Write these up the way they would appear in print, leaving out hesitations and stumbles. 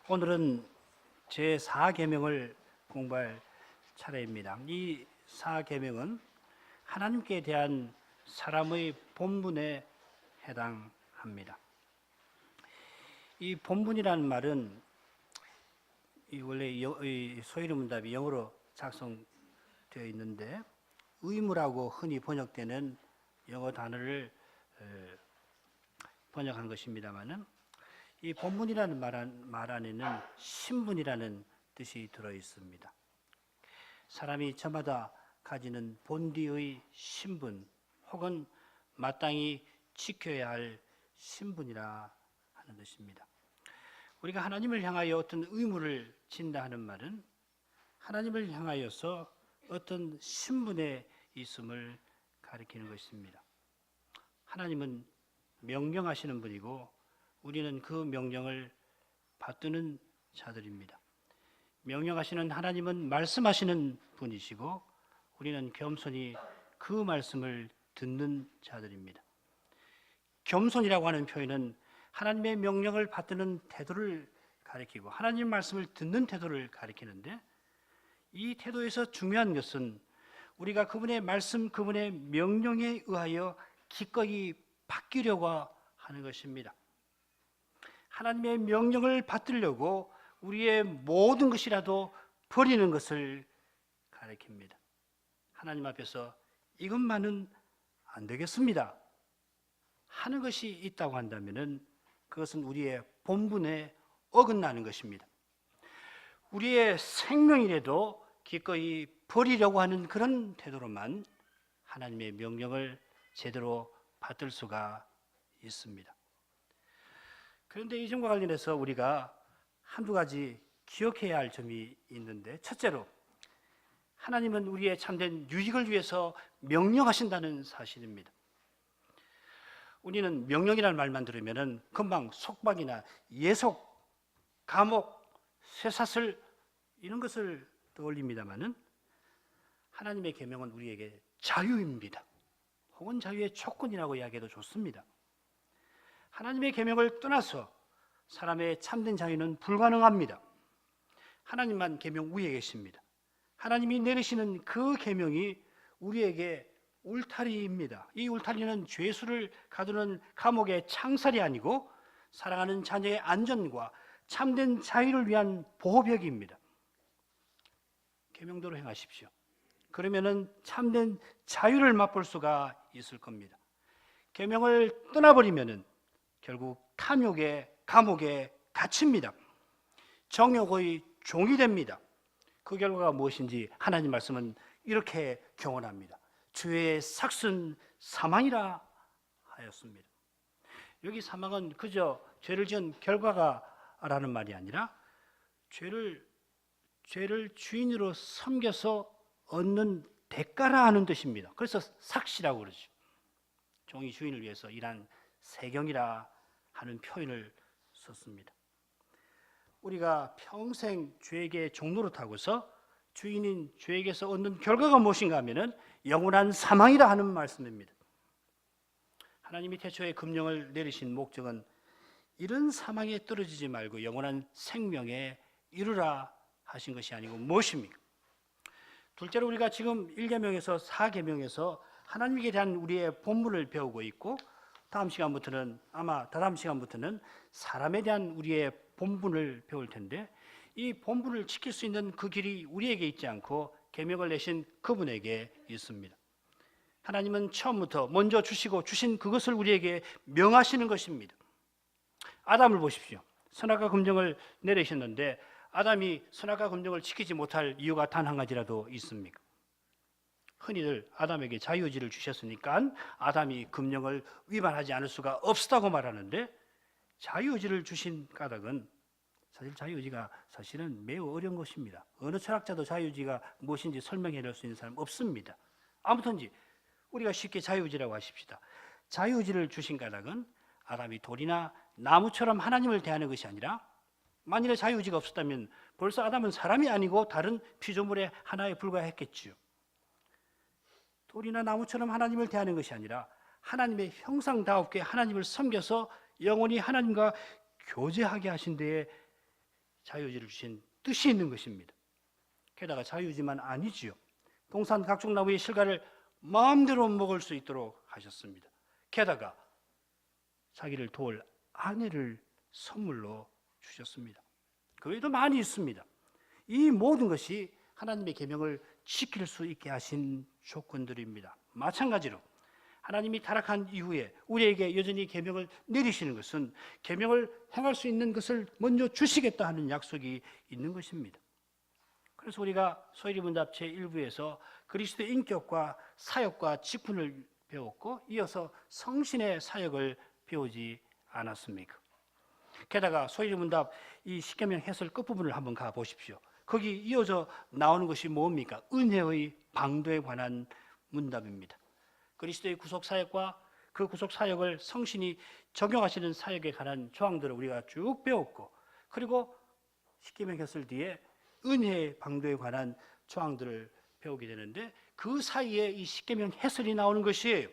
오늘은 제4계명을 공부할 차례입니다. 이 4계명은 하나님께 대한 사람의 본분에 해당합니다. 이 본분이라는 말은 원래 소위로 문답이 영어로 작성되어 있는데 의무라고 흔히 번역되는 영어 단어를 번역한 것입니다만은 이 본분이라는 말 안에는 신분이라는 뜻이 들어 있습니다. 사람이 저마다 가지는 본디의 신분 혹은 마땅히 지켜야 할 신분이라 하는 뜻입니다. 우리가 하나님을 향하여 어떤 의무를 진다 하는 말은 하나님을 향하여서 어떤 신분에 있음을 가리키는 것입니다. 하나님은 명령하시는 분이고 우리는 그 명령을 받드는 자들입니다. 명령하시는 하나님은 말씀하시는 분이시고 우리는 겸손히 그 말씀을 듣는 자들입니다. 겸손이라고 하는 표현은 하나님의 명령을 받드는 태도를 가리키고 하나님 말씀을 듣는 태도를 가리키는데 이 태도에서 중요한 것은 우리가 그분의 말씀, 그분의 명령에 의하여 기꺼이 바뀌려고 하는 것입니다. 하나님의 명령을 받들려고 우리의 모든 것이라도 버리는 것을 가리킵니다. 하나님 앞에서 이것만은 안 되겠습니다 하는 것이 있다고 한다면 그것은 우리의 본분에 어긋나는 것입니다. 우리의 생명이라도 기꺼이 버리려고 하는 그런 태도로만 하나님의 명령을 제대로 받들 수가 있습니다. 그런데 이 점과 관련해서 우리가 한두 가지 기억해야 할 점이 있는데 첫째로 하나님은 우리의 참된 유익을 위해서 명령하신다는 사실입니다. 우리는 명령이라는 말만 들으면 금방 속박이나 예속, 감옥, 쇠사슬 이런 것을 떠올립니다마는 하나님의 계명은 우리에게 자유입니다. 혹은 자유의 조건이라고 이야기해도 좋습니다. 하나님의 계명을 떠나서 사람의 참된 자유는 불가능합니다. 하나님만 계명 위에 계십니다. 하나님이 내리시는 그 계명이 우리에게 울타리입니다. 이 울타리는 죄수를 가두는 감옥의 창살이 아니고 사랑하는 자녀의 안전과 참된 자유를 위한 보호벽입니다. 계명대로 행하십시오. 그러면은 참된 자유를 맛볼 수가 있을 겁니다. 계명을 떠나버리면은 결국 탐욕의 감옥에 갇힙니다. 정욕의 종이 됩니다. 그 결과가 무엇인지 하나님 말씀은 이렇게 경언합니다. 죄의 삭은 사망이라 하였습니다. 여기 사망은 그저 죄를 지은 결과가라는 말이 아니라 죄를 주인으로 섬겨서 얻는 대가라 하는 뜻입니다. 그래서 삭시라고 그러죠. 종이 주인을 위해서 일한 세경이라 하는 표현을 썼습니다. 우리가 평생 죄에게 종노릇 하고서 주인인 죄에게서 얻는 결과가 무엇인가 하면은 영원한 사망이라 하는 말씀입니다. 하나님이 태초에 금령을 내리신 목적은 이런 사망에 떨어지지 말고 영원한 생명에 이르라 하신 것이 아니고 무엇입니까? 둘째로 우리가 지금 1계명에서 4계명에서 하나님께 대한 우리의 본분을 배우고 있고 다음 시간부터는 사람에 대한 우리의 본분을 배울 텐데 이 본분을 지킬 수 있는 그 길이 우리에게 있지 않고 계명을 내신 그분에게 있습니다. 하나님은 처음부터 먼저 주신 그것을 우리에게 명하시는 것입니다. 아담을 보십시오. 선악과 금령을 내리셨는데 아담이 선악과 금령을 지키지 못할 이유가 단 한 가지라도 있습니까? 흔히들 아담에게 자유의지를 주셨으니까 아담이 금령을 위반하지 않을 수가 없다고 말하는데 자유의지를 주신 까닭은 사실 자유의지가 사실은 매우 어려운 것입니다. 어느 철학자도 자유의지가 무엇인지 설명해 줄 수 있는 사람 없습니다. 아무튼지 우리가 쉽게 자유의지라고 하십시다. 자유의지를 주신 까닭은 아담이 돌이나 나무처럼 하나님을 대하는 것이 아니라 만일에 자유의지가 없었다면 벌써 아담은 사람이 아니고 다른 피조물의 하나에 불과했겠지요. 돌이나 나무처럼 하나님을 대하는 것이 아니라 하나님의 형상다웠게 하나님을 섬겨서 영원히 하나님과 교제하게 하신 데에 자유의지를 주신 뜻이 있는 것입니다. 게다가 자유의지만 아니지요. 동산 각종 나무의 실과를 마음대로 먹을 수 있도록 하셨습니다. 게다가 자기를 도울 아내를 선물로 주셨습니다. 그 외에도 많이 있습니다. 이 모든 것이 하나님의 계명을 지킬 수 있게 하신 조건들입니다. 마찬가지로 하나님이 타락한 이후에 우리에게 여전히 계명을 내리시는 것은 계명을 행할 수 있는 것을 먼저 주시겠다 하는 약속이 있는 것입니다. 그래서 우리가 소위문답 제1부에서 그리스도의 인격과 사역과 직분을 배웠고 이어서 성신의 사역을 배우지 않았습니까? 게다가 소위문답 이 십계명 해설 끝부분을 한번 가보십시오. 거기 이어져 나오는 것이 뭡니까? 은혜의 방도에 관한 문답입니다. 그리스도의 구속 사역과 그 구속 사역을 성신이 적용하시는 사역에 관한 조항들을 우리가 쭉 배웠고, 그리고 십계명 해설 뒤에 은혜의 방도에 관한 조항들을 배우게 되는데, 그 사이에 이 십계명 해설이 나오는 것이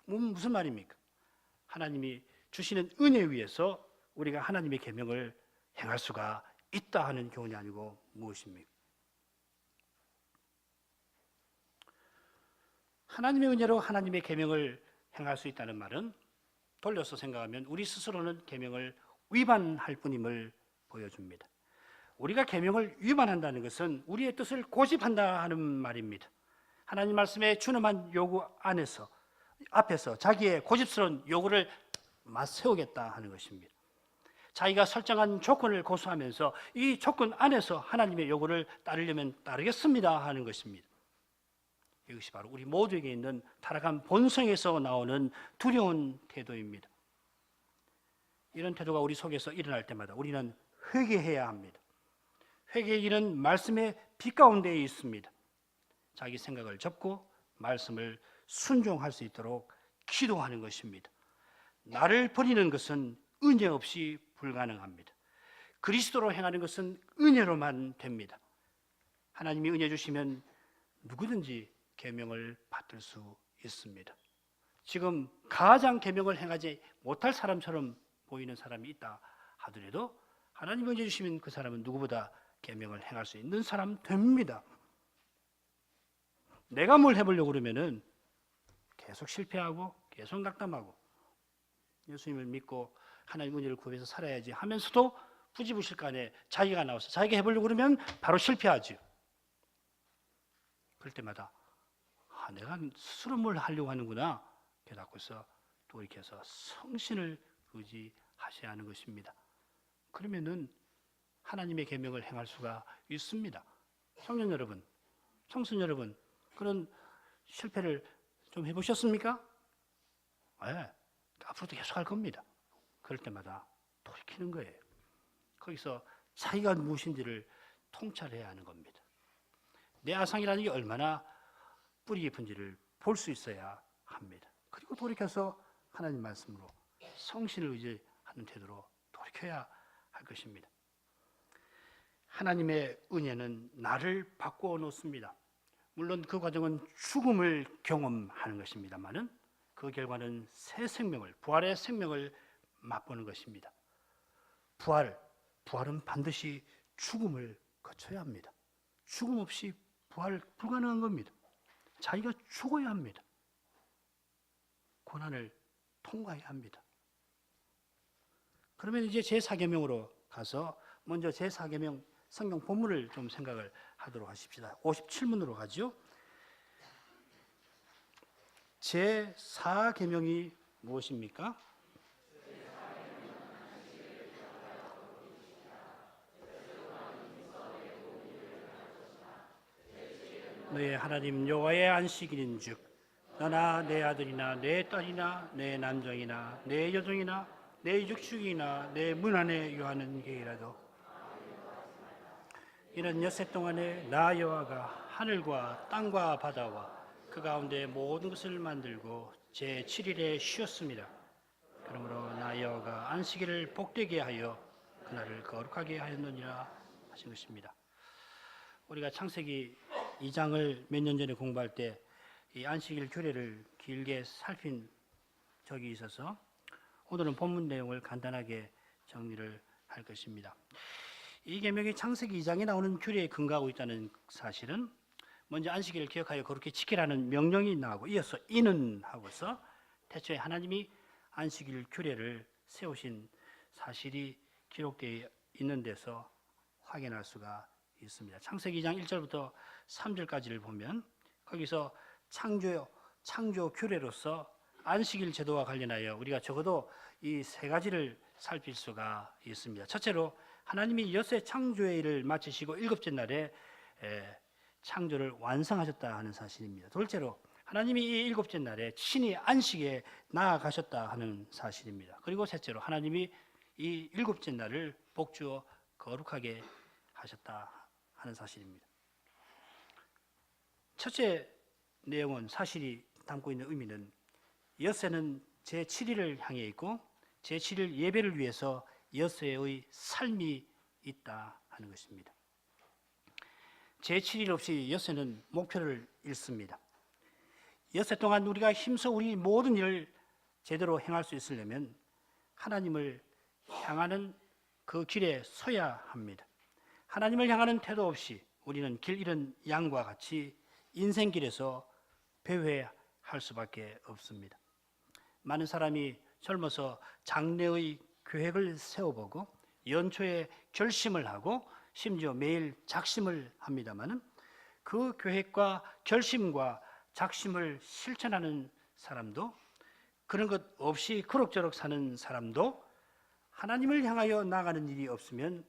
무슨 말입니까? 하나님이 주시는 은혜 위에서 우리가 하나님의 계명을 행할 수가 있다 하는 교훈이 아니고 무엇입니까? 하나님의 은혜로 하나님의 계명을 행할 수 있다는 말은 돌려서 생각하면 우리 스스로는 계명을 위반할 뿐임을 보여줍니다. 우리가 계명을 위반한다는 것은 우리의 뜻을 고집한다 하는 말입니다. 하나님 말씀의 준엄한 요구 앞에서 자기의 고집스러운 요구를 맞세우겠다 하는 것입니다. 자기가 설정한 조건을 고수하면서 이 조건 안에서 하나님의 요구를 따르려면 따르겠습니다 하는 것입니다. 이것이 바로 우리 모두에게 있는 타락한 본성에서 나오는 두려운 태도입니다. 이런 태도가 우리 속에서 일어날 때마다 우리는 회개해야 합니다. 회개의 길은 말씀의 빛 가운데에 있습니다. 자기 생각을 접고 말씀을 순종할 수 있도록 기도하는 것입니다. 나를 버리는 것은 은혜 없이 불가능합니다. 그리스도로 행하는 것은 은혜로만 됩니다. 하나님이 은혜 주시면 누구든지 계명을 받들 수 있습니다. 지금 가장 계명을 행하지 못할 사람처럼 보이는 사람이 있다 하더라도 하나님이 은혜 주시면 그 사람은 누구보다 계명을 행할 수 있는 사람 됩니다. 내가 뭘 해보려고 그러면은 계속 실패하고 계속 낙담하고 예수님을 믿고 하나님 은혜를 구해서 살아야지 하면서도 부지부실간에 자기가 나와서 자기가 해보려고 그러면 바로 실패하죠. 그럴 때마다 내가 스스로 뭘 하려고 하는구나 깨닫고서 돌이켜서 성신을 의지하셔야 하는 것입니다. 그러면은 하나님의 계명을 행할 수가 있습니다. 청년 여러분, 청순 여러분, 그런 실패를 좀 해보셨습니까? 네, 앞으로도 계속 할 겁니다. 그럴 때마다 돌이키는 거예요. 거기서 자기가 무엇인지를 통찰해야 하는 겁니다. 내 아상이라는 게 얼마나 뿌리 깊은지를 볼 수 있어야 합니다. 그리고 돌이켜서 하나님 말씀으로 성신을 의지하는 태도로 돌이켜야 할 것입니다. 하나님의 은혜는 나를 바꾸어 놓습니다. 물론 그 과정은 죽음을 경험하는 것입니다만은 그 결과는 새 생명을, 부활의 생명을 맛보는 것입니다. 부활은 반드시 죽음을 거쳐야 합니다. 죽음 없이 부활 불가능한 겁니다. 자기가 죽어야 합니다. 고난을 통과해야 합니다. 그러면 이제 제4계명으로 가서 먼저 제4계명 성경 본문을 좀 생각을 하도록 하십시다. 57문으로 가죠. 제4계명이 무엇입니까? 너의 하나님 여호와의 안식일인즉 너나 내 아들이나 내 딸이나 내 남종이나 내 여종이나 내 육축이나 내 문 안에 유하는 개이라도 이는 엿새 동안에 나 여호와가 하늘과 땅과 바다와 그 가운데 모든 것을 만들고 제7일에 쉬었습니다. 그러므로 나 여호와가 안식일을 복되게 하여 그날을 거룩하게 하였느니라 하신 것입니다. 우리가 창세기 2장을 몇 년 전에 공부할 때 이 안식일 규례를 길게 살핀 적이 있어서 오늘은 본문 내용을 간단하게 정리를 할 것입니다. 이 계명이 창세기 2장에 나오는 규례에 근거하고 있다는 사실은 먼저 안식일을 기억하여 거룩히 지키라는 명령이 나오고 이어서 이는 하고서 태초에 하나님이 안식일 규례를 세우신 사실이 기록되어 있는 데서 확인할 수가 있습니다. 창세기 2장 1절부터 3절까지를 보면 거기서 창조 규례로서 안식일 제도와 관련하여 우리가 적어도 이 세 가지를 살필 수가 있습니다. 첫째로 하나님이 엿새 창조의 일을 마치시고 일곱째 날에 창조를 완성하셨다 하는 사실입니다. 둘째로 하나님이 이 일곱째 날에 친히 안식에 나아가셨다 하는 사실입니다. 그리고 셋째로 하나님이 이 일곱째 날을 복주어 거룩하게 하셨다 하는 사실입니다. 첫째 내용은 사실이 담고 있는 의미는 엿새는 제7일을 향해 있고 제7일 예배를 위해서 엿새의 삶이 있다 하는 것입니다. 제7일 없이 엿새는 목표를 잃습니다. 엿새 동안 우리가 힘써 우리 모든 일을 제대로 행할 수 있으려면 하나님을 향하는 그 길에 서야 합니다. 하나님을 향하는 태도 없이 우리는 길 잃은 양과 같이 인생길에서 배회할 수밖에 없습니다. 많은 사람이 젊어서 장래의 계획을 세워보고 연초에 결심을 하고 심지어 매일 작심을 합니다마는 그 계획과 결심과 작심을 실천하는 사람도 그런 것 없이 그럭저럭 사는 사람도 하나님을 향하여 나가는 일이 없으면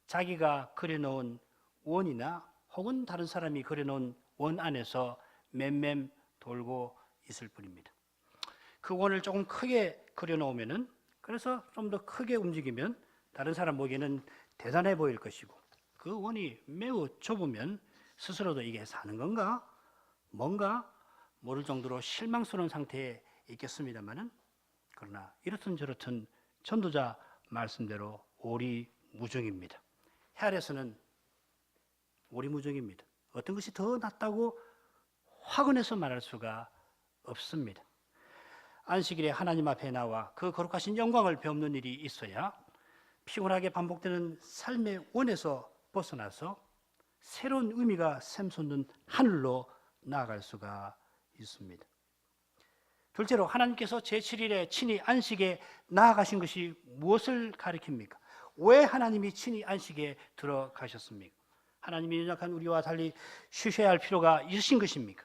자기가 그려놓은 원이나 혹은 다른 사람이 그려놓은 원 안에서 맴맴 돌고 있을 뿐입니다. 그 원을 조금 크게 그려놓으면은 그래서 좀 더 크게 움직이면 다른 사람 보기에는 대단해 보일 것이고 그 원이 매우 좁으면 스스로도 이게 사는 건가 뭔가 모를 정도로 실망스러운 상태에 있겠습니다마는 그러나 이렇든 저렇든 전도자 말씀대로 오리무중입니다. 해 아래서는 오리무중입니다. 어떤 것이 더 낫다고 확언해서 말할 수가 없습니다. 안식일에 하나님 앞에 나와 그 거룩하신 영광을 배우는 일이 있어야 피곤하게 반복되는 삶의 원에서 벗어나서 새로운 의미가 샘솟는 하늘로 나아갈 수가 있습니다. 둘째로 하나님께서 제7일에 친히 안식에 나아가신 것이 무엇을 가리킵니까? 왜 하나님이 친히 안식에 들어가셨습니까? 하나님이 연약한 우리와 달리 쉬셔야 할 필요가 있으신 것입니까?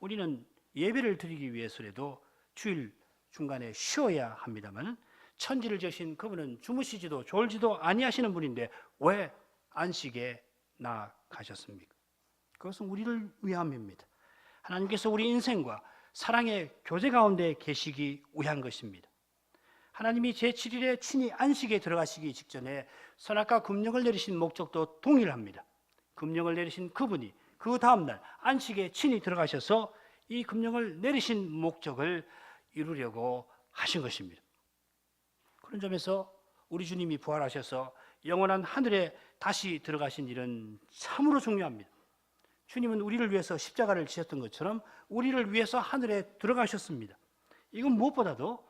우리는 예배를 드리기 위해서라도 주일 중간에 쉬어야 합니다만 천지를 지으신 그분은 주무시지도 졸지도 아니하시는 분인데 왜 안식에 나아가셨습니까? 그것은 우리를 위함입니다. 하나님께서 우리 인생과 사랑의 교제 가운데 계시기 위한 것입니다. 하나님이 제7일에 친히 안식에 들어가시기 직전에 선악과 금령을 내리신 목적도 동일합니다. 금령을 내리신 그분이 그 다음날 안식에 친히 들어가셔서 이 금령을 내리신 목적을 이루려고 하신 것입니다. 그런 점에서 우리 주님이 부활하셔서 영원한 하늘에 다시 들어가신 일은 참으로 중요합니다. 주님은 우리를 위해서 십자가를 지셨던 것처럼 우리를 위해서 하늘에 들어가셨습니다. 이건 무엇보다도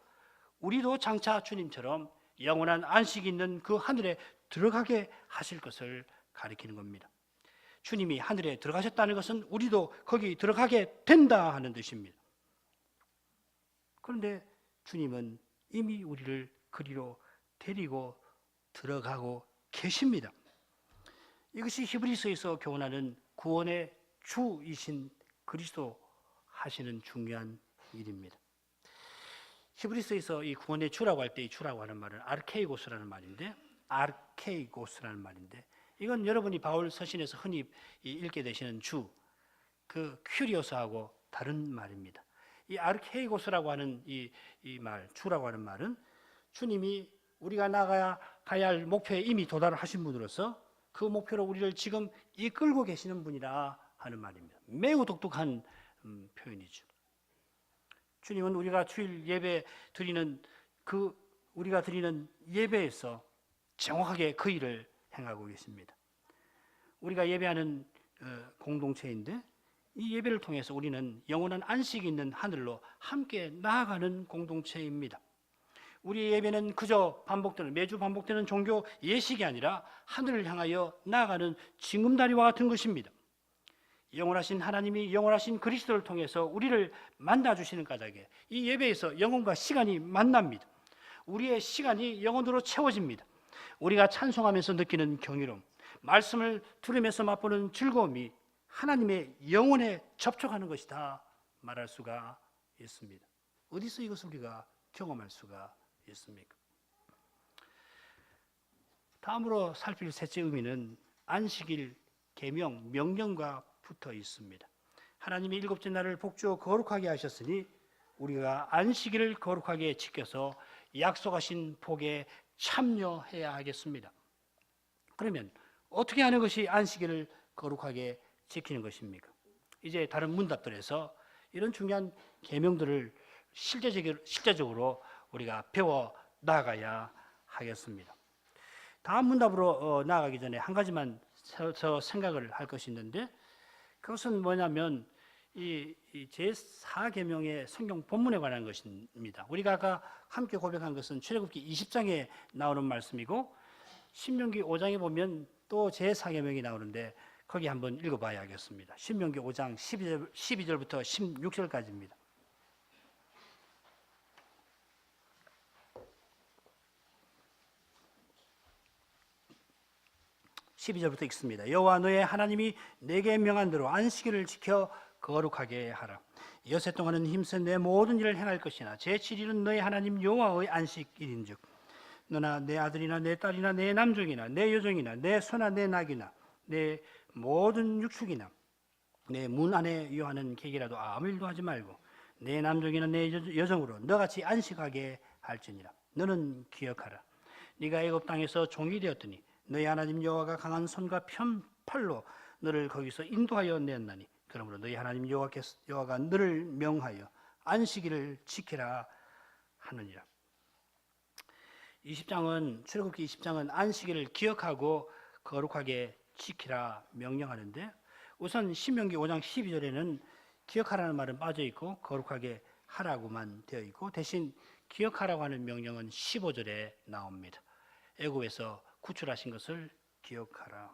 우리도 장차 주님처럼 영원한 안식이 있는 그 하늘에 들어가게 하실 것을 가리키는 겁니다. 주님이 하늘에 들어가셨다는 것은 우리도 거기 들어가게 된다 하는 뜻입니다. 그런데 주님은 이미 우리를 그리로 데리고 들어가고 계십니다. 이것이 히브리서에서 교훈하는 구원의 주이신 그리스도 하시는 중요한 일입니다. 히브리서에서 이 구원의 주라고 할 때 이 주라고 하는 말은 아르케이고스라는 말인데 이건 여러분이 바울 서신에서 흔히 읽게 되시는 주, 그 큐리오스하고 다른 말입니다. 이 아르케이고스라고 하는 이 말, 주라고 하는 말은 주님이 우리가 나가야 가야 할 목표에 이미 도달하신 분으로서 그 목표로 우리를 지금 이끌고 계시는 분이라 하는 말입니다. 매우 독특한 표현이죠. 주님은 우리가 주일 예배 드리는 우리가 드리는 예배에서 정확하게 그 일을 행하고 계십니다. 우리가 예배하는 공동체인데 이 예배를 통해서 우리는 영원한 안식이 있는 하늘로 함께 나아가는 공동체입니다. 우리 예배는 그저 매주 반복되는 종교 예식이 아니라 하늘을 향하여 나아가는 징검다리와 같은 것입니다. 영원하신 하나님이 영원하신 그리스도를 통해서 우리를 만나주시는 까닭에 이 예배에서 영혼과 시간이 만납니다. 우리의 시간이 영혼으로 채워집니다. 우리가 찬송하면서 느끼는 경이로움, 말씀을 들으면서 맛보는 즐거움이 하나님의 영혼에 접촉하는 것이다 말할 수가 있습니다. 어디서 이것을 우리가 경험할 수가 있습니까? 다음으로 살필 셋째 의미는 안식일 계명, 명령과 붙어 있습니다. 하나님이 일곱째 날을 복주어 거룩하게 하셨으니 우리가 안식일을 거룩하게 지켜서 약속하신 복에 참여해야 하겠습니다. 그러면 어떻게 하는 것이 안식일을 거룩하게 지키는 것입니까? 이제 다른 문답들에서 이런 중요한 계명들을 실제적으로 우리가 배워 나가야 하겠습니다. 다음 문답으로 나아가기 전에 한 가지만 생각을 할 것이 있는데, 그것은 뭐냐면 이 제4계명의 성경 본문에 관한 것입니다. 우리가 아까 함께 고백한 것은 출애굽기 20장에 나오는 말씀이고, 신명기 5장에 보면 또 제4계명이 나오는데 거기 한번 읽어봐야 하겠습니다. 신명기 5장 12절부터 16절까지입니다. 12절부터 읽습니다. 여호와 너의 하나님이 내게 명한 대로 안식일을 지켜 거룩하게 하라. 여세 동안은 힘써 내 모든 일을 행할 것이나 제7일은 너의 하나님 여호와의 안식일인즉 너나 내 아들이나 내 딸이나 내 남종이나 내 여종이나 내 소나 내 낙이나 내 모든 육축이나 내 문 안에 여하는 객이라도 아무 일도 하지 말고 내 남종이나 내 여종으로 너같이 안식하게 할지니라. 너는 기억하라. 네가 애굽 땅에서 종이 되었더니 너희 하나님 여호와가 강한 손과 편팔로 너를 거기서 인도하여 내었나니 그러므로 너희 하나님 여호와가 너를 명하여 안식일을 지키라 하느니라. 20장은 출애굽기 20장은 안식일을 기억하고 거룩하게 지키라 명령하는데, 우선 신명기 5장 12절에는 기억하라는 말은 빠져 있고 거룩하게 하라고만 되어 있고, 대신 기억하라고 하는 명령은 15절에 나옵니다. 애굽에서 구출하신 것을 기억하라.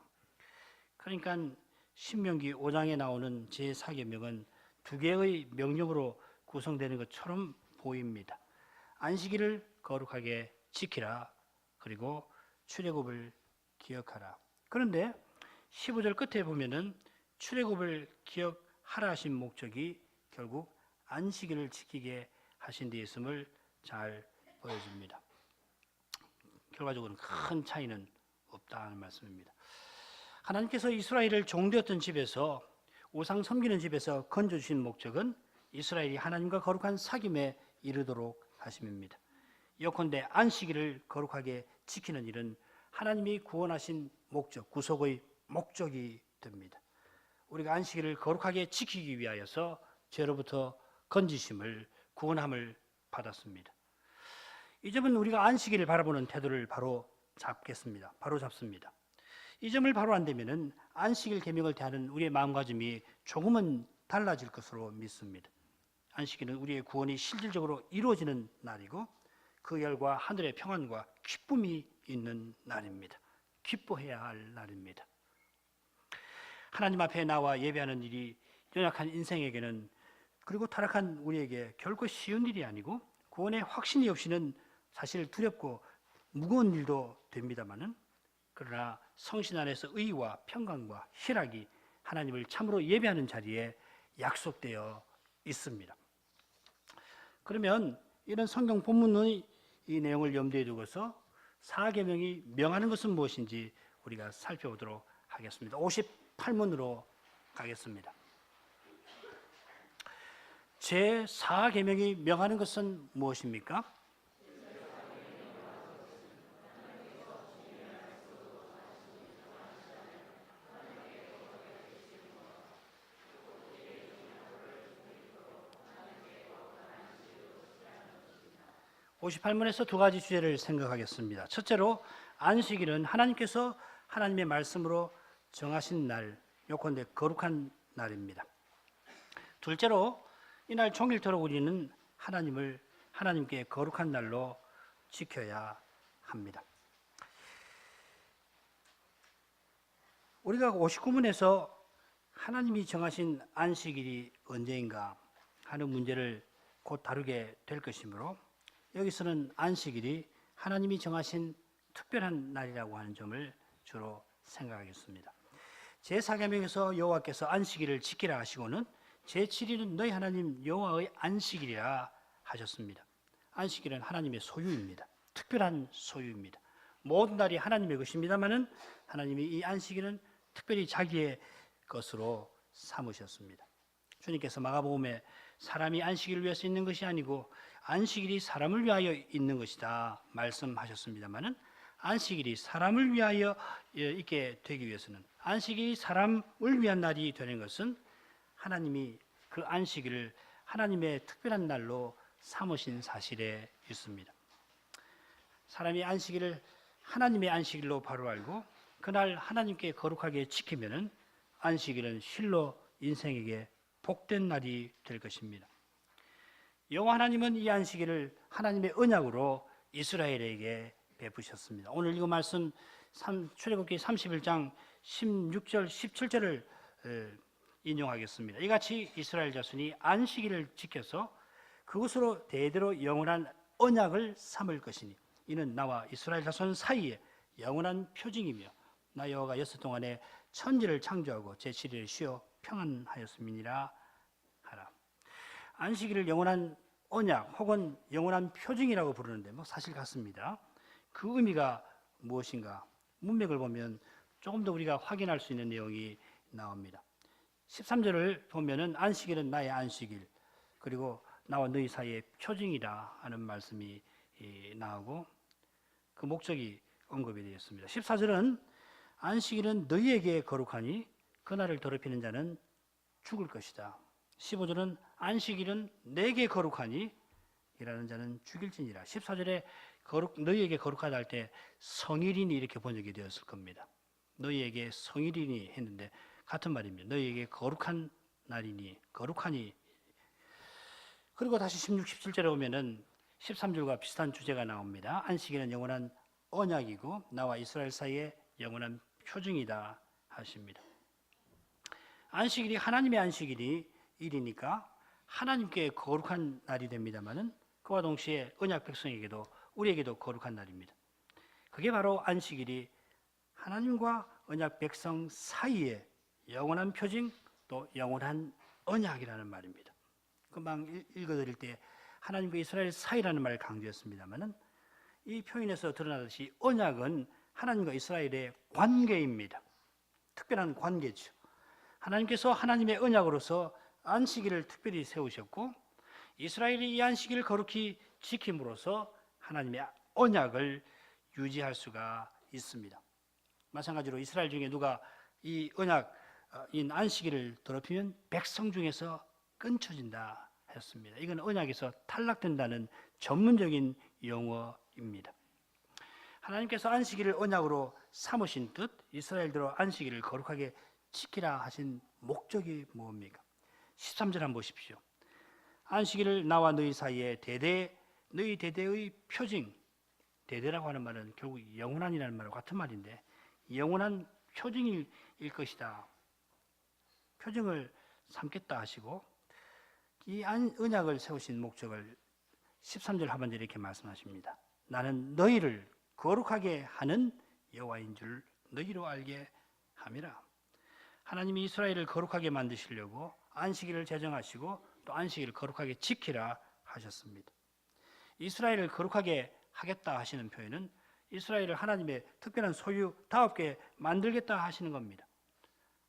그러니까 신명기 5장에 나오는 제4계명은 두 개의 명령으로 구성되는 것처럼 보입니다. 안식일을 거룩하게 지키라, 그리고 출애굽을 기억하라. 그런데 15절 끝에 보면은 출애굽을 기억하라 하신 목적이 결국 안식일을 지키게 하신 데 있음을 잘 보여줍니다. 결과적으로는 큰 차이는 없다는 말씀입니다. 하나님께서 이스라엘을 종되었던 집에서, 우상 섬기는 집에서 건져주신 목적은 이스라엘이 하나님과 거룩한 사귐에 이르도록 하심입니다. 예컨대 안식일을 거룩하게 지키는 일은 하나님이 구원하신 목적, 구속의 목적이 됩니다. 우리가 안식일을 거룩하게 지키기 위하여서 죄로부터 건지심을, 구원함을 받았습니다. 이 점은 우리가 안식일을 바라보는 태도를 바로 잡습니다. 이 점을 바로 안 되면은 안식일 계명을 대하는 우리의 마음가짐이 조금은 달라질 것으로 믿습니다. 안식일은 우리의 구원이 실질적으로 이루어지는 날이고 그 열과 하늘의 평안과 기쁨이 있는 날입니다. 기뻐해야 할 날입니다. 하나님 앞에 나와 예배하는 일이 연약한 인생에게는, 그리고 타락한 우리에게 결코 쉬운 일이 아니고 구원의 확신이 없이는 사실 두렵고 무거운 일도 됩니다마는, 그러나 성신 안에서 의와 평강과 희락이 하나님을 참으로 예배하는 자리에 약속되어 있습니다. 그러면 이런 성경 본문의 이 내용을 염두에 두고서 4계명이 명하는 것은 무엇인지 우리가 살펴보도록 하겠습니다. 58문으로 가겠습니다. 제4계명이 명하는 것은 무엇입니까? 58문에서 두 가지 주제를 생각하겠습니다. 첫째로 안식일은 하나님께서 하나님의 말씀으로 정하신 날, 요컨대 거룩한 날입니다. 둘째로 이날 종일토록 우리는 하나님께 거룩한 날로 지켜야 합니다. 우리가 59문에서 하나님이 정하신 안식일이 언제인가 하는 문제를 곧 다루게 될 것이므로 여기서는 안식일이 하나님이 정하신 특별한 날이라고 하는 점을 주로 생각하겠습니다. 제4계명에서 여호와께서 안식일을 지키라 하시고는 제7일은 너희 하나님 여호와의 안식일이라 하셨습니다. 안식일은 하나님의 소유입니다. 특별한 소유입니다. 모든 날이 하나님의 것입니다마는 하나님이 이 안식일은 특별히 자기의 것으로 삼으셨습니다. 주님께서 마가복음에 사람이 안식일을 위해서 있는 것이 아니고 안식일이 사람을 위하여 있는 것이다 말씀하셨습니다마는 안식일이 사람을 위하여 있게 되기 위해서는 안식일이 사람을 위한 날이 되는 것은 하나님이 그 안식일을 하나님의 특별한 날로 삼으신 사실에 있습니다. 사람이 안식일을 하나님의 안식일로 바로 알고 그날 하나님께 거룩하게 지키면은 안식일은 실로 인생에게 복된 날이 될 것입니다. 여호와 하나님은 이 안식일을 하나님의 언약으로 이스라엘에게 베푸셨습니다. 오늘 읽은 말씀 출애굽기 31장 16절 17절을 인용하겠습니다. 이같이 이스라엘 자손이 안식일을 지켜서 그것으로 대대로 영원한 언약을 삼을 것이니 이는 나와 이스라엘 자손 사이에 영원한 표징이며 나 여호와가 여섯 동안에 천지를 창조하고 제7일에 쉬어 평안하였음이니라 하라. 안식일을 영원한 언약 혹은 영원한 표징이라고 부르는데 사실 같습니다. 그 의미가 무엇인가? 문맥을 보면 조금 더 우리가 확인할 수 있는 내용이 나옵니다. 13절을 보면은 안식일은 나의 안식일 그리고 나와 너희 사이의 표징이다 하는 말씀이 나오고 그 목적이 언급이 되어 있습니다. 14절은 안식일은 너희에게 거룩하니 그날을 더럽히는 자는 죽을 것이다. 15절은 안식일은 내게 거룩하니 일하는 자는 죽일지니라. 14절에 너희에게 거룩하다 할 때 성일이니 이렇게 번역이 되었을 겁니다. 너희에게 성일이니 했는데 같은 말입니다. 너희에게 거룩한 날이니 거룩하니. 그리고 다시 16, 17절에 오면은 13절과 비슷한 주제가 나옵니다. 안식일은 영원한 언약이고 나와 이스라엘 사이에 영원한 표징이다 하십니다. 안식일이 하나님의 안식일이니까 하나님께 거룩한 날이 됩니다마는 그와 동시에 언약 백성에게도 우리에게도 거룩한 날입니다. 그게 바로 안식일이 하나님과 언약 백성 사이에 영원한 표징 또 영원한 언약이라는 말입니다. 금방 읽어드릴 때 하나님과 이스라엘 사이라는 말을 강조했습니다마는 이 표현에서 드러나듯이 언약은 하나님과 이스라엘의 관계입니다. 특별한 관계죠. 하나님께서 하나님의 언약으로서 안식일을 특별히 세우셨고 이스라엘이 이 안식일을 거룩히 지킴으로써 하나님의 언약을 유지할 수가 있습니다. 마찬가지로 이스라엘 중에 누가 이 언약인 안식일을 더럽히면 백성 중에서 끊쳐진다 했습니다. 이건 언약에서 탈락된다는 전문적인 용어입니다. 하나님께서 안식일을 언약으로 삼으신 뜻 이스라엘대로 안식일을 거룩하게 지키라 하신 목적이 뭡니까? 13절 한번 보십시오. 안식일을 나와 너희 사이에 너희 대대의 표징, 대대라고 하는 말은 결국 영원한이라는 말과 같은 말인데 영원한 표징일 것이다. 표징을 삼겠다 하시고 이 언약을 세우신 목적을 13절 하반절에 이렇게 말씀하십니다. 나는 너희를 거룩하게 하는 여호와인 줄 너희로 알게 함이라. 하나님이 이스라엘을 거룩하게 만드시려고 안식일을 제정하시고 또 안식일을 거룩하게 지키라 하셨습니다. 이스라엘을 거룩하게 하겠다 하시는 표현은 이스라엘을 하나님의 특별한 소유다웠게 만들겠다 하시는 겁니다.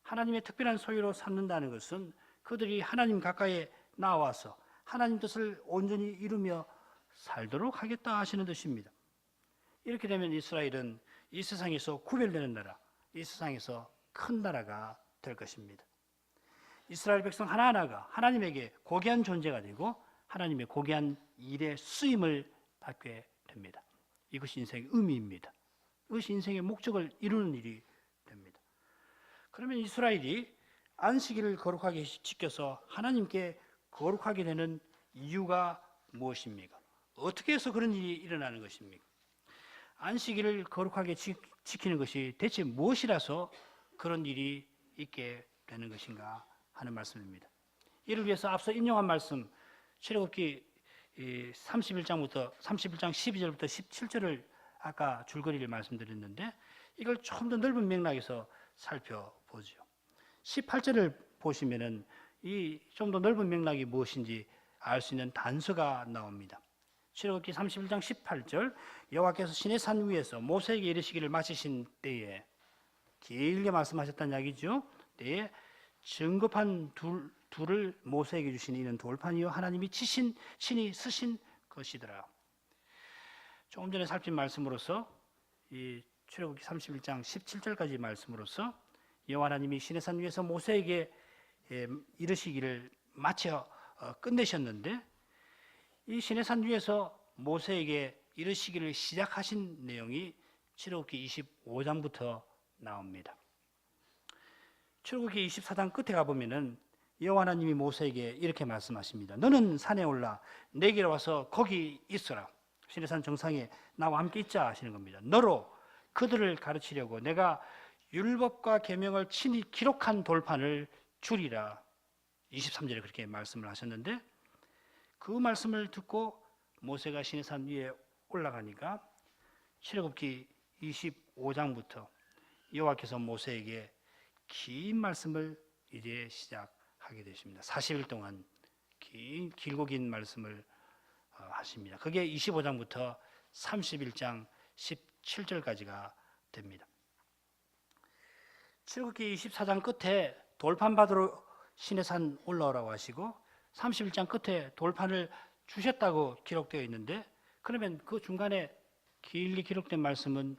하나님의 특별한 소유로 삼는다는 것은 그들이 하나님 가까이에 나와서 하나님 뜻을 온전히 이루며 살도록 하겠다 하시는 뜻입니다. 이렇게 되면 이스라엘은 이 세상에서 구별되는 나라, 이 세상에서 큰 나라가 될 것입니다. 이스라엘 백성 하나하나가 하나님에게 고귀한 존재가 되고 하나님의 고귀한 일에 쓰임을 받게 됩니다. 이것이 인생의 의미입니다. 이것이 인생의 목적을 이루는 일이 됩니다. 그러면 이스라엘이 안식일을 거룩하게 지켜서 하나님께 거룩하게 되는 이유가 무엇입니까? 어떻게 해서 그런 일이 일어나는 것입니까? 안식일을 거룩하게 지키는 것이 대체 무엇이라서 그런 일이 있게 되는 것인가 하는 말씀입니다. 이를 위해서 앞서 인용한 말씀 출애굽기 31장 12절부터 17절을 아까 줄거리를 말씀드렸는데 이걸 좀 더 넓은 맥락에서 살펴보죠. 18절을 보시면은 이 좀 더 넓은 맥락이 무엇인지 알 수 있는 단서가 나옵니다. 출애굽기 31장 18절 여호와께서 시내산 위에서 모세에게 이르시기를 마치신 때에 길게 말씀하셨다는 이야기죠. 때에 증거판 둘을 모세에게 주신 이는 돌판이요 하나님이 신이 쓰신 것이더라. 조금 전에 살핀 말씀으로서 이 출애굽기 31장 17절까지 말씀으로서 여호와 하나님이 시내산 위에서 모세에게 이르시기를 마쳐 끝내셨는데 이 시내산 위에서 모세에게 이르시기를 시작하신 내용이 출애굽기 25장부터 나옵니다. 출애굽기 24장 끝에 가보면은 여호와 하나님이 모세에게 이렇게 말씀하십니다. 너는 산에 올라 내게로 와서 거기 있어라. 시내산 정상에 나와 함께 있자 하시는 겁니다. 너로 그들을 가르치려고 내가 율법과 계명을 친히 기록한 돌판을 주리라. 23절에 그렇게 말씀을 하셨는데 그 말씀을 듣고 모세가 시내산 위에 올라가니까 출애굽기 25장부터 여호와께서 모세에게 긴 말씀을 이제 시작하게 되십니다. 40일 동안 길고 긴 말씀을 하십니다. 그게 25장부터 31장 17절까지가 됩니다. 출애굽기 24장 끝에 돌판 받으러 시내산 올라오라고 하시고 31장 끝에 돌판을 주셨다고 기록되어 있는데 그러면 그 중간에 길게 기록된 말씀은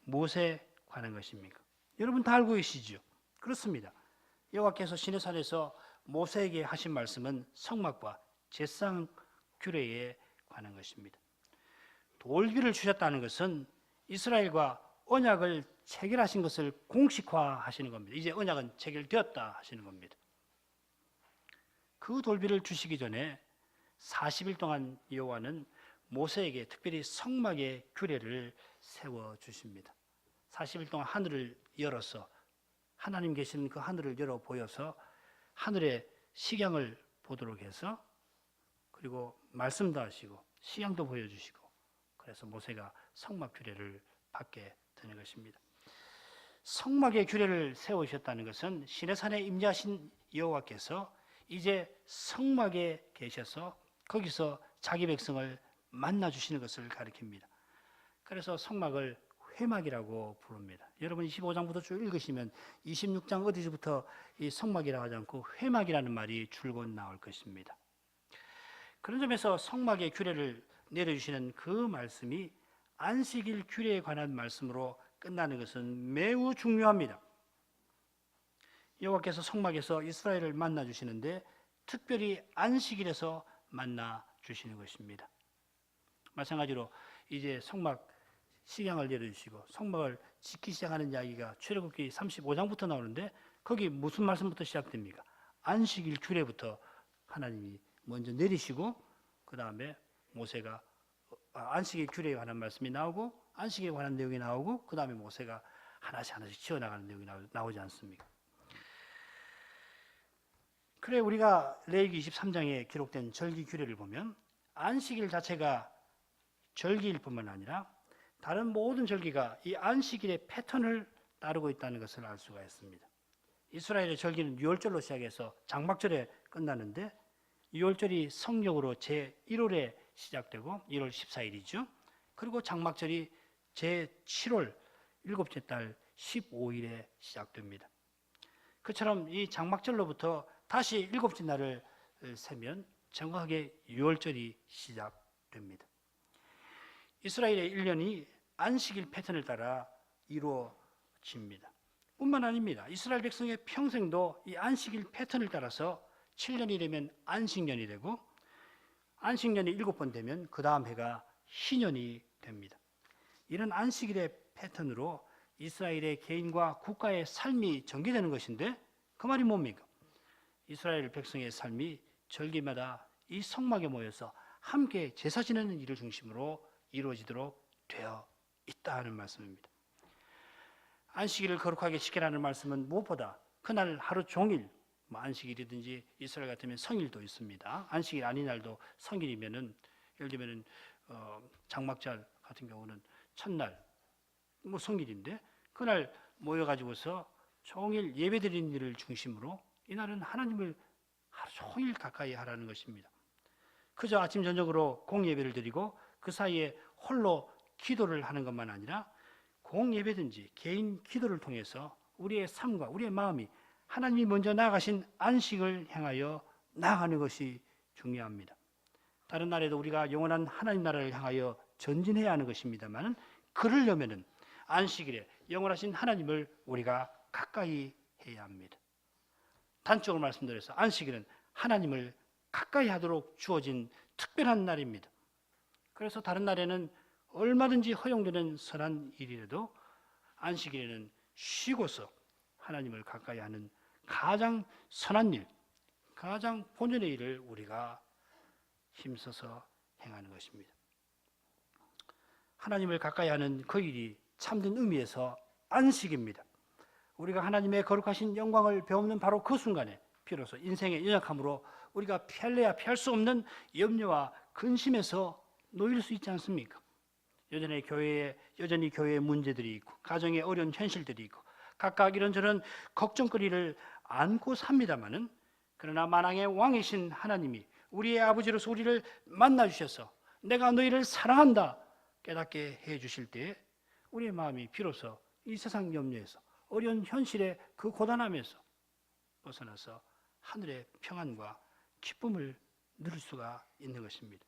무엇에 관한 것입니까? 여러분 다 알고 계시죠? 그렇습니다. 여호와께서 시내산에서 모세에게 하신 말씀은 성막과 제상 규례에 관한 것입니다. 돌기를 주셨다는 것은 이스라엘과 언약을 체결하신 것을 공식화하시는 겁니다. 이제 언약은 체결되었다 하시는 겁니다. 그 돌비를 주시기 전에 40일 동안 여호와는 모세에게 특별히 성막의 규례를 세워 주십니다. 40일 동안 하늘을 열어서 하나님 계시는 그 하늘을 열어 보여서 하늘의 식양을 보도록 해서 그리고 말씀도 하시고 식양도 보여주시고 그래서 모세가 성막 규례를 받게 되는 것입니다. 성막의 규례를 세우셨다는 것은 시내산에 임재하신 여호와께서 이제 성막에 계셔서 거기서 자기 백성을 만나 주시는 것을 가리킵니다. 그래서 성막을 회막이라고 부릅니다. 여러분 25장부터 쭉 읽으시면 26장 어디서부터 이 성막이라고 하지 않고 회막이라는 말이 줄곧 나올 것입니다. 그런 점에서 성막의 규례를 내려주시는 그 말씀이 안식일 규례에 관한 말씀으로 끝나는 것은 매우 중요합니다. 여호와께서 성막에서 이스라엘을 만나 주시는데 특별히 안식일에서 만나 주시는 것입니다. 마찬가지로 이제 성막 식양을 내려주시고 성막을 짓기 시작하는 이야기가 출애굽기 35장부터 나오는데 거기 무슨 말씀부터 시작됩니까? 안식일 규례부터 하나님이 먼저 내리시고 그 다음에 모세가 안식일 규례에 관한 말씀이 나오고 안식일에 관한 내용이 나오고 그 다음에 모세가 하나씩 지어나가는 내용이 나오지 않습니까? 그래 우리가 레위기 23장에 기록된 절기 규례를 보면 안식일 자체가 절기일 뿐만 아니라 다른 모든 절기가 이 안식일의 패턴을 따르고 있다는 것을 알 수가 있습니다. 이스라엘의 절기는 유월절로 시작해서 장막절에 끝나는데 유월절이 성력으로 제1월에 시작되고 1월 14일이죠. 그리고 장막절이 제7월 일곱째 달 15일에 시작됩니다. 그처럼 이 장막절로부터 다시 일곱째 날을 세면 정확하게 유월절이 시작됩니다. 이스라엘의 1년이 안식일 패턴을 따라 이루어집니다. 뿐만 아닙니다. 이스라엘 백성의 평생도 이 안식일 패턴을 따라서 7년이 되면 안식년이 되고 안식년이 7번 되면 그 다음 해가 희년이 됩니다. 이런 안식일의 패턴으로 이스라엘의 개인과 국가의 삶이 전개되는 것인데 그 말이 뭡니까? 이스라엘 백성의 삶이 절기마다 이 성막에 모여서 함께 제사 지내는 일을 중심으로 이루어지도록 되어 있다 하는 말씀입니다. 안식일을 거룩하게 지키라는 말씀은 무엇보다 그날 하루 종일 안식일이든지 이스라엘 같으면 성일도 있습니다. 안식일 아닌 날도 성일이면은 예를 들면은 장막절 같은 경우는 첫날 성일인데 그날 모여가지고서 종일 예배드리는 일을 중심으로 이날은 하나님을 하루 종일 가까이 하라는 것입니다. 그저 아침 저녁으로 공예배를 드리고 그 사이에 홀로 기도를 하는 것만 아니라 공예배든지 개인 기도를 통해서 우리의 삶과 우리의 마음이 하나님이 먼저 나아가신 안식을 향하여 나아가는 것이 중요합니다. 다른 날에도 우리가 영원한 하나님 나라를 향하여 전진해야 하는 것입니다만 그러려면 안식일에 영원하신 하나님을 우리가 가까이 해야 합니다. 단적으로 말씀드려서 안식일은 하나님을 가까이 하도록 주어진 특별한 날입니다. 그래서 다른 날에는 얼마든지 허용되는 선한 일이라도 안식일에는 쉬고서 하나님을 가까이 하는 가장 선한 일, 가장 본연의 일을 우리가 힘써서 행하는 것입니다. 하나님을 가까이 하는 그 일이 참된 의미에서 안식입니다. 우리가 하나님의 거룩하신 영광을 배우는 바로 그 순간에 비로소 인생의 연약함으로 우리가 피할래야 피할 수 없는 염려와 근심에서 놓일 수 있지 않습니까? 여전히 교회에 문제들이 있고 가정에 어려운 현실들이 있고 각각 이런저런 걱정거리를 안고 삽니다마는 그러나 만왕의 왕이신 하나님이 우리의 아버지로서 우리를 만나주셔서 내가 너희를 사랑한다 깨닫게 해주실 때 우리의 마음이 비로소 이 세상 염려에서 어려운 현실의 그 고단함에서 벗어나서 하늘의 평안과 기쁨을 누릴 수가 있는 것입니다.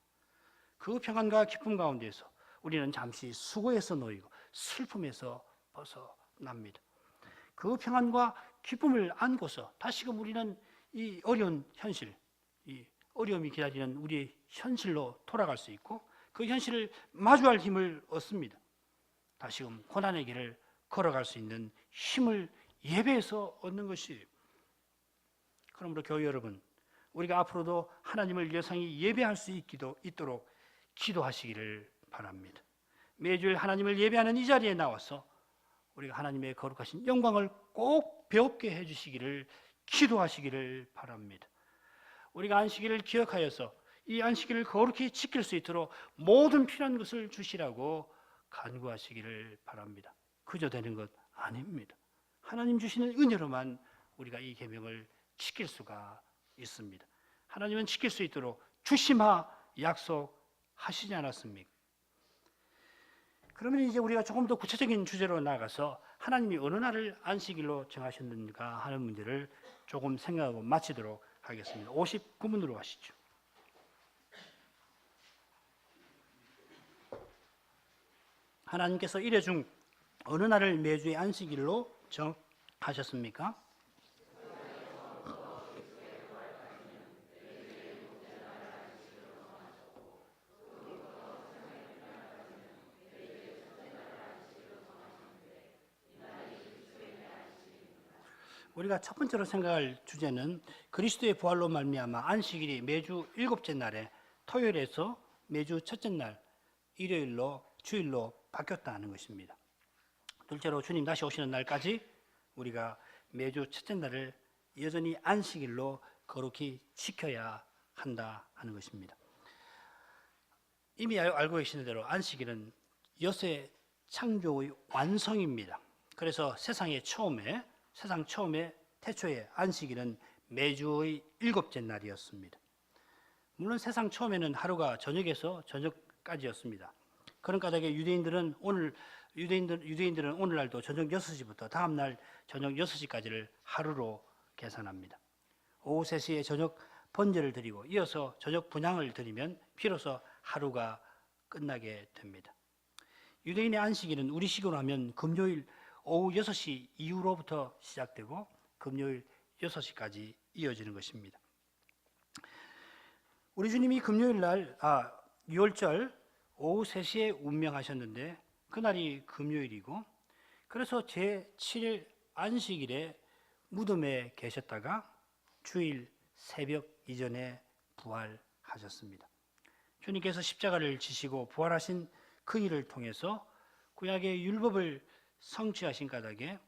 그 평안과 기쁨 가운데서 우리는 잠시 수고에서 놓이고 슬픔에서 벗어납니다. 그 평안과 기쁨을 안고서 다시금 우리는 이 어려운 현실, 이 어려움이 기다리는 우리의 현실로 돌아갈 수 있고 그 현실을 마주할 힘을 얻습니다. 다시금 고난의 길을 걸어갈 수 있는 힘을 예배에서 얻는 것이에요. 그러므로 교회 여러분, 우리가 앞으로도 하나님을 여성히 예배할 수 있도록 기도하시기를 바랍니다. 매주일 하나님을 예배하는 이 자리에 나와서 우리가 하나님의 거룩하신 영광을 꼭 배웁게 해주시기를 기도하시기를 바랍니다. 우리가 안식일을 기억하여서 이 안식일을 거룩히 지킬 수 있도록 모든 필요한 것을 주시라고 간구하시기를 바랍니다. 그저 되는 것 아닙니다. 하나님 주시는 은혜로만 우리가 이 계명을 지킬 수가 있습니다. 하나님은 지킬 수 있도록 주심하 약속하시지 않았습니까? 그러면 이제 우리가 조금 더 구체적인 주제로 나가서 하나님이 어느 날을 안식일로 정하셨는가 하는 문제를 조금 생각하고 마치도록 하겠습니다. 59문으로 가시죠. 하나님께서 이래 중 어느 날을 매주의 안식일로 정하셨습니까? 우리가 첫 번째로 생각할 주제는 그리스도의 부활로 말미암아 안식일이 매주 7째 날에 토요일에서 매주 첫째 날 일요일로 주일로 바뀌었다는 것입니다. 둘째로 주님 다시 오시는 날까지 우리가 매주 첫째 날을 여전히 안식일로 거룩히 지켜야 한다 하는 것입니다. 이미 알고 계시는 대로 안식일은 여세 창조의 완성입니다. 그래서 세상 처음에 태초에 안식일은 매주의 7째 날이었습니다. 물론 세상 처음에는 하루가 저녁에서 저녁까지였습니다. 그런 까닭에 유대인들은 오늘날도 저녁 6시부터 다음날 저녁 6시까지를 하루로 계산합니다. 오후 3시에 저녁 번제를 드리고 이어서 저녁 분향을 드리면 비로소 하루가 끝나게 됩니다. 유대인의 안식일은 우리식으로 하면 금요일 오후 6시 이후로부터 시작되고 금요일 6시까지 이어지는 것입니다. 우리 주님이 금요일 날 6월절 오후 3시에 운명하셨는데 그날이 금요일이고 그래서 제7일 안식일에 무덤에 계셨다가 주일 새벽 이전에 부활하셨습니다. 주님께서 십자가를 지시고 부활하신 그 일을 통해서 구약의 율법을 성취하신 까닭에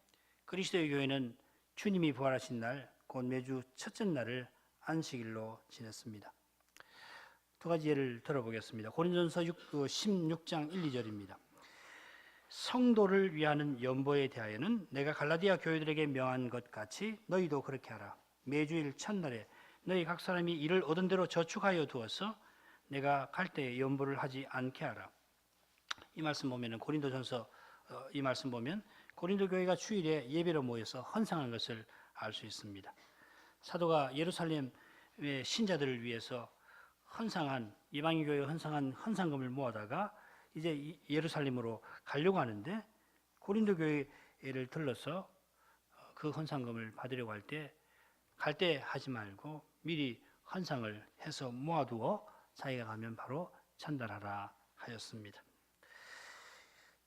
그리스도의 교회는 주님이 부활하신 날, 곧 매주 첫째 날을 안식일로 지냈습니다. 두 가지 예를 들어보겠습니다. 고린도전서 16장 1, 2절입니다. 성도를 위하는 연보에 대하여는 내가 갈라디아 교회들에게 명한 것 같이 너희도 그렇게 하라. 매주일 첫날에 너희 각 사람이 이를 얻은 대로 저축하여 두어서 내가 갈 때에 연보를 하지 않게 하라. 이 말씀 보면 고린도전서 이 말씀 보면 고린도 교회가 주일에 예배로 모여서 헌상한 것을 알 수 있습니다. 사도가 예루살렘의 신자들을 위해서 헌상한 이방인 교회 헌상한 헌상금을 모아다가 이제 예루살렘으로 가려고 하는데 고린도 교회를 들러서 그 헌상금을 받으려고 할 때 하지 말고 미리 헌상을 해서 모아두어 자기가 가면 바로 전달하라 하였습니다.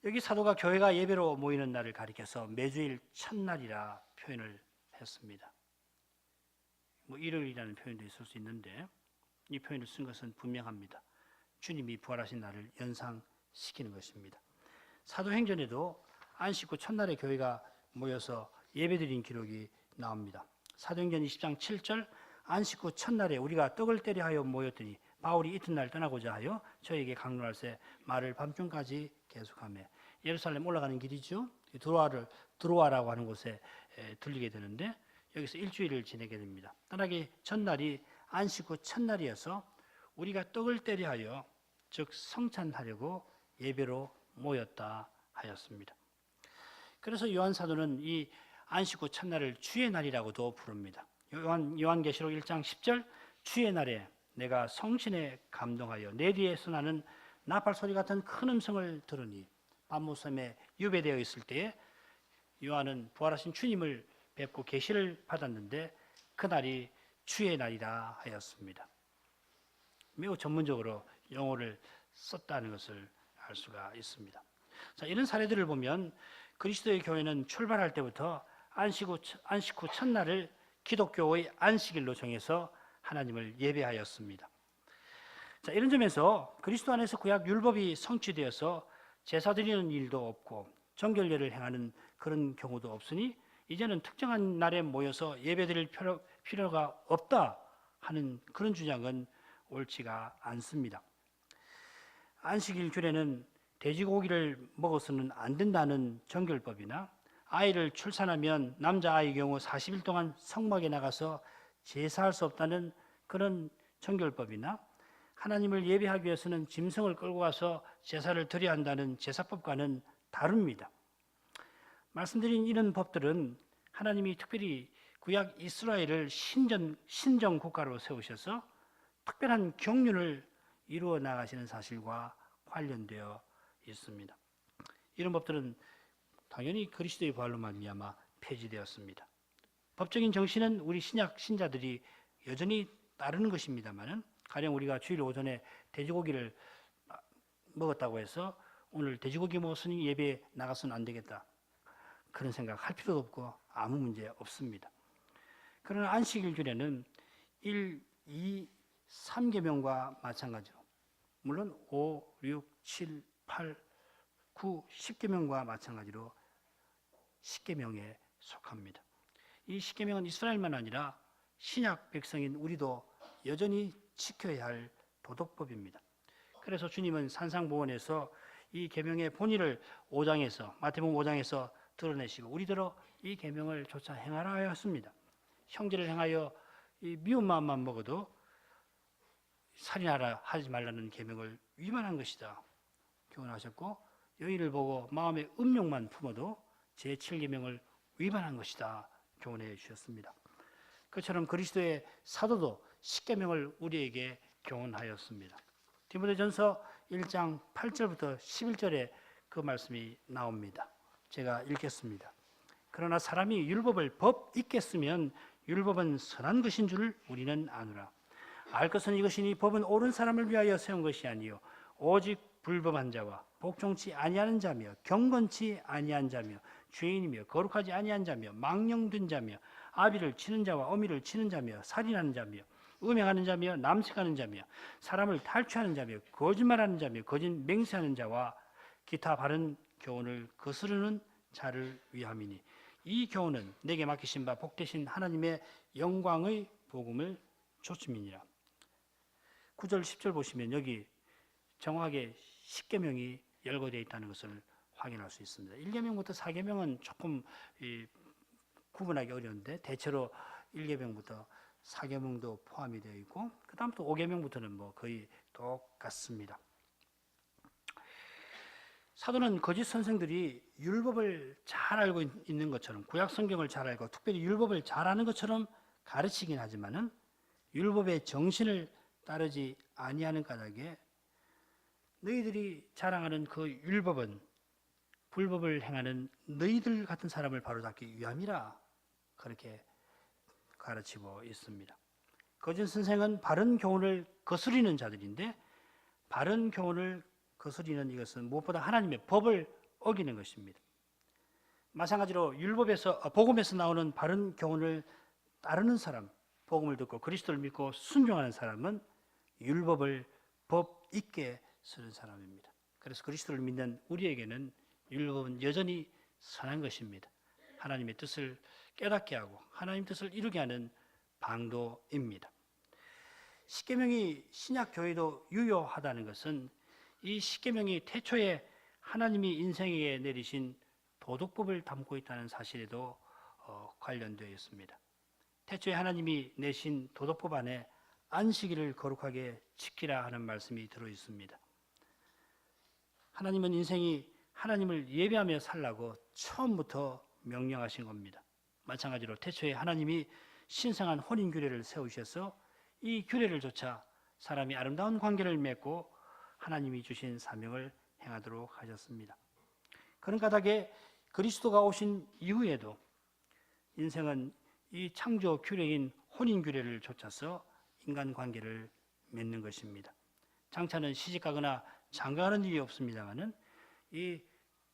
여기 사도가 교회가 예배로 모이는 날을 가리켜서 매주일 첫날이라 표현을 했습니다. 일요일이라는 표현도 있을 수 있는데 이 표현을 쓴 것은 분명합니다. 주님이 부활하신 날을 연상시키는 것입니다. 사도행전에도 안식 후 첫날에 교회가 모여서 예배드린 기록이 나옵니다. 사도행전 20장 7절 안식 후 첫날에 우리가 떡을 때려 하여 모였더니 바울이 이튿날 떠나고자 하여 저에게 강론할세 말을 밤중까지 계속하며 예루살렘 올라가는 길이죠. 드로아라고 하는 곳에 들리게 되는데 여기서 일주일을 지내게 됩니다. 떠나기 전날이 안식 후 첫날이어서 우리가 떡을 때려 하여 즉 성찬하려고 예배로 모였다 하였습니다. 그래서 요한 사도는 이 안식 후 첫날을 주의 날이라고도 부릅니다. 요한계시록 1장 10절 주의 날에 내가 성신에 감동하여 내 뒤에서 나는 나팔 소리 같은 큰 음성을 들으니 밤무섬에 유배되어 있을 때에 요한은 부활하신 주님을 뵙고 계시를 받았는데 그날이 주의 날이라 하였습니다. 매우 전문적으로 용어를 썼다는 것을 알 수가 있습니다. 자, 이런 사례들을 보면 그리스도의 교회는 출발할 때부터 안식 후 첫날을 기독교의 안식일로 정해서 하나님을 예배하였습니다. 자, 이런 점에서 그리스도 안에서 구약 율법이 성취되어서 제사 드리는 일도 없고 정결례를 행하는 그런 경우도 없으니 이제는 특정한 날에 모여서 예배드릴 필요가 없다 하는 그런 주장은 옳지가 않습니다. 안식일 주례는 돼지고기를 먹어서는 안 된다는 정결법이나 아이를 출산하면 남자아이의 경우 40일 동안 성막에 나가서 제사할 수 없다는 그런 정결법이나 하나님을 예배하기 위해서는 짐승을 끌고 가서 제사를 드려야 한다는 제사법과는 다릅니다. 말씀드린 이런 법들은 하나님이 특별히 구약 이스라엘을 신정 국가로 세우셔서 특별한 경륜을 이루어 나가시는 사실과 관련되어 있습니다. 이런 법들은 당연히 그리스도의 부활로 말미암아 폐지되었습니다. 법적인 정신은 우리 신약 신자들이 여전히 따르는 것입니다만은 가령 우리가 주일 오전에 돼지고기를 먹었다고 해서 오늘 돼지고기 먹었으니 예배에 나가서는 안 되겠다. 그런 생각 할 필요도 없고 아무 문제 없습니다. 그러나 안식일 주례는 1, 2, 3계명과 마찬가지로 물론 5, 6, 7, 8, 9, 10계명과 마찬가지로 10계명에 속합니다. 이 10계명은 이스라엘만 아니라 신약 백성인 우리도 여전히 지켜야 할 도덕법입니다. 그래서 주님은 산상보원에서 이 계명의 본의를 5장에서 마태복음 5장에서 드러내시고 우리더러 이 계명을 조차 행하라 하였습니다. 형제를 행하여 이 미운 마음만 먹어도 살인하라 하지 말라는 계명을 위반한 것이다 교훈하셨고 여인을 보고 마음의 음욕만 품어도 제7계명을 위반한 것이다 교훈해 주셨습니다. 그처럼 그리스도의 사도도 10계명을 우리에게 교훈하였습니다. 디모데전서 1장 8절부터 11절에 그 말씀이 나옵니다. 제가 읽겠습니다. 그러나 사람이 율법을 법 있게 쓰면 율법은 선한 것인 줄 우리는 아노라. 알 것은 이것이니 법은 옳은 사람을 위하여 세운 것이 아니요 오직 불법한 자와 복종치 아니하는 자며 경건치 아니한 자며 죄인이며 거룩하지 아니한 자며 망령된 자며 아비를 치는 자와 어미를 치는 자며 살인하는 자며 음행하는 자며 남색하는 자며 사람을 탈취하는 자며 거짓말하는 자며 거짓 맹세하는 자와 기타 바른 교훈을 거스르는 자를 위함이니 이 교훈은 내게 맡기신 바 복되신 하나님의 영광의 복음을 조침이니라. 9절 10절 보시면 여기 정확하게 10계명이 열거되어 있다는 것을 확인할 수 있습니다. 1계명부터 4계명은 조금 구분하기 어려운데 대체로 1계명부터 4계명도 포함이 되어 있고 그 다음부터 5계명부터는 뭐 거의 똑같습니다. 사도는 거짓 선생들이 율법을 잘 알고 있는 것처럼 구약 성경을 잘 알고 특별히 율법을 잘 아는 것처럼 가르치긴 하지만은 율법의 정신을 따르지 아니하는 까닭에 너희들이 자랑하는 그 율법은 불법을 행하는 너희들 같은 사람을 바로잡기 위함이라 그렇게 가르치고 있습니다. 거짓 선생은 바른 교훈을 거스리는 자들인데 바른 교훈을 거스리는 이것은 무엇보다 하나님의 법을 어기는 것입니다. 마찬가지로 복음에서 나오는 바른 교훈을 따르는 사람, 복음을 듣고 그리스도를 믿고 순종하는 사람은 율법을 법 있게 쓰는 사람입니다. 그래서 그리스도를 믿는 우리에게는 율법은 여전히 선한 것입니다. 하나님의 뜻을 깨닫게 하고 하나님 뜻을 이루게 하는 방도입니다. 십계명이 신약 교회도 유효하다는 것은 이 십계명이 태초에 하나님이 인생에게 내리신 도덕법을 담고 있다는 사실에도 관련되어 있습니다. 태초에 하나님이 내신 도덕법 안에 안식일을 거룩하게 지키라 하는 말씀이 들어 있습니다. 하나님은 인생이 하나님을 예배하며 살라고 처음부터 명령하신 겁니다. 마찬가지로 태초에 하나님이 신성한 혼인 규례를 세우셔서 이 규례를 조차 사람이 아름다운 관계를 맺고 하나님이 주신 사명을 행하도록 하셨습니다. 그런 까닭에 그리스도가 오신 이후에도 인생은 이 창조 규례인 혼인 규례를 좇아서 인간관계를 맺는 것입니다. 장차는 시집가거나 장가가는 일이 없습니다만은 이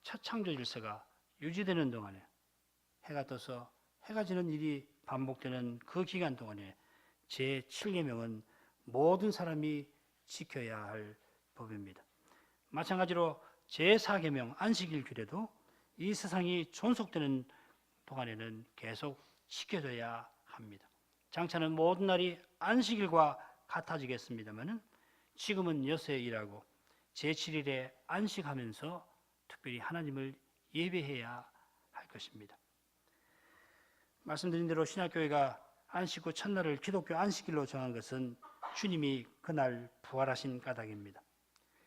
첫 창조 질서가 유지되는 동안에 해가 떠서 해가 지는 일이 반복되는 그 기간 동안에 제7계명은 모든 사람이 지켜야 할 법입니다. 마찬가지로 제4계명 안식일 규례도 이 세상이 존속되는 동안에는 계속 지켜져야 합니다. 장차는 모든 날이 안식일과 같아지겠습니다만은 지금은 여세 일하고 제7일에 안식하면서 특별히 하나님을 예배해야 할 것입니다. 말씀드린 대로 신약교회가 안식 후 첫날을 기독교 안식일로 정한 것은 주님이 그날 부활하신 까닭입니다.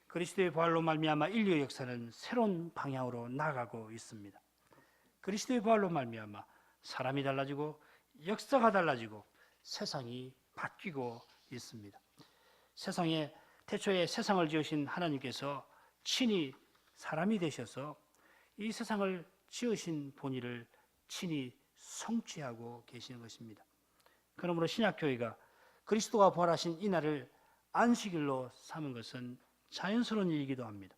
그리스도의 부활로 말미암아 인류의 역사는 새로운 방향으로 나아가고 있습니다. 그리스도의 부활로 말미암아 사람이 달라지고 역사가 달라지고 세상이 바뀌고 있습니다. 태초에 세상을 지으신 하나님께서 친히 사람이 되셔서 이 세상을 지으신 본의를 친히 성취하고 계시는 것입니다. 그러므로 신약교회가 그리스도가 부활하신 이 날을 안식일로 삼은 것은 자연스러운 일이기도 합니다.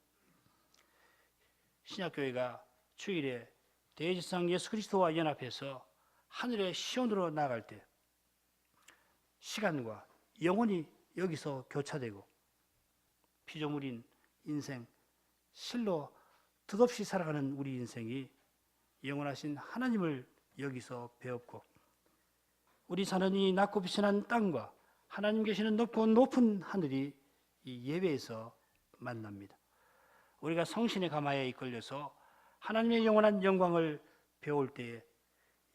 신약교회가 주일에 대제사장 예수 그리스도와 연합해서 하늘의 시온으로 나아갈 때 시간과 영혼이 여기서 교차되고 피조물인 인생, 실로 덧없이 살아가는 우리 인생이 영원하신 하나님을 여기서 배웠고 우리 사는 이 낮고 비천한 땅과 하나님 계시는 높고 높은 하늘이 이 예배에서 만납니다. 우리가 성신의 가마에 이끌려서 하나님의 영원한 영광을 배울 때에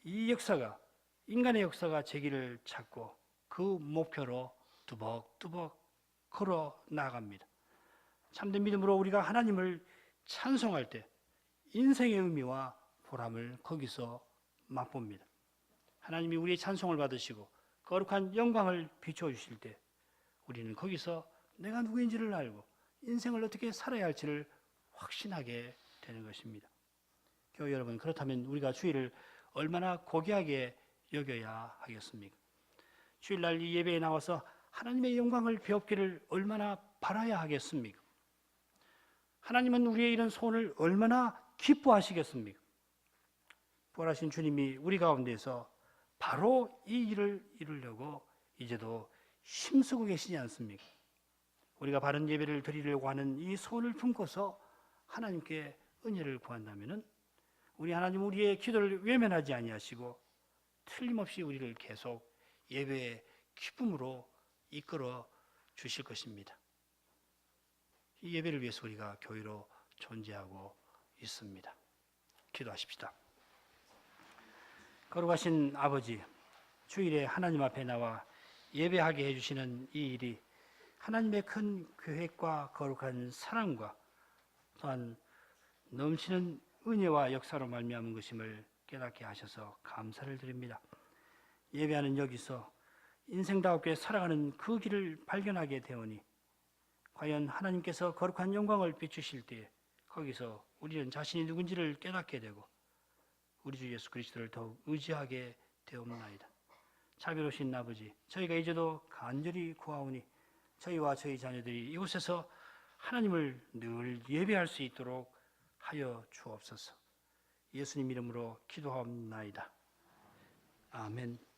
이 역사가 인간의 역사가 제기를 찾고 그 목표로 뚜벅뚜벅 걸어 나아갑니다. 참된 믿음으로 우리가 하나님을 찬송할 때 인생의 의미와 보람을 거기서 맛봅니다. 하나님이 우리의 찬송을 받으시고 거룩한 영광을 비춰주실 때 우리는 거기서 내가 누구인지를 알고 인생을 어떻게 살아야 할지를 확신하게 되는 것입니다. 교회 여러분, 그렇다면 우리가 주일을 얼마나 고귀하게 여겨야 하겠습니까? 주일날 이 예배에 나와서 하나님의 영광을 배웠기를 얼마나 바라야 하겠습니까? 하나님은 우리의 이런 소원을 얼마나 기뻐하시겠습니까? 부활하신 주님이 우리 가운데서 바로 이 일을 이루려고 이제도 힘쓰고 계시지 않습니까? 우리가 바른 예배를 드리려고 하는 이 소원을 품고서 하나님께 은혜를 구한다면은 우리 하나님 우리의 기도를 외면하지 아니하시고 틀림없이 우리를 계속 예배의 기쁨으로 이끌어 주실 것입니다. 이 예배를 위해서 우리가 교회로 존재하고 있습니다. 기도하십시다. 거룩하신 아버지, 주일에 하나님 앞에 나와 예배하게 해주시는 이 일이 하나님의 큰 계획과 거룩한 사랑과 또한 넘치는 은혜와 역사로 말미암은 것임을 깨닫게 하셔서 감사를 드립니다. 예배하는 여기서 인생다웠게 살아가는 그 길을 발견하게 되오니 과연 하나님께서 거룩한 영광을 비추실 때에 거기서 우리는 자신이 누군지를 깨닫게 되고 우리 주 예수 그리스도를 더욱 의지하게 되옵나이다. 자비로우신 아버지, 저희가 이제도 간절히 구하오니 저희와 저희 자녀들이 이곳에서 하나님을 늘 예배할 수 있도록 하여 주옵소서. 예수님 이름으로 기도하옵나이다. 아멘.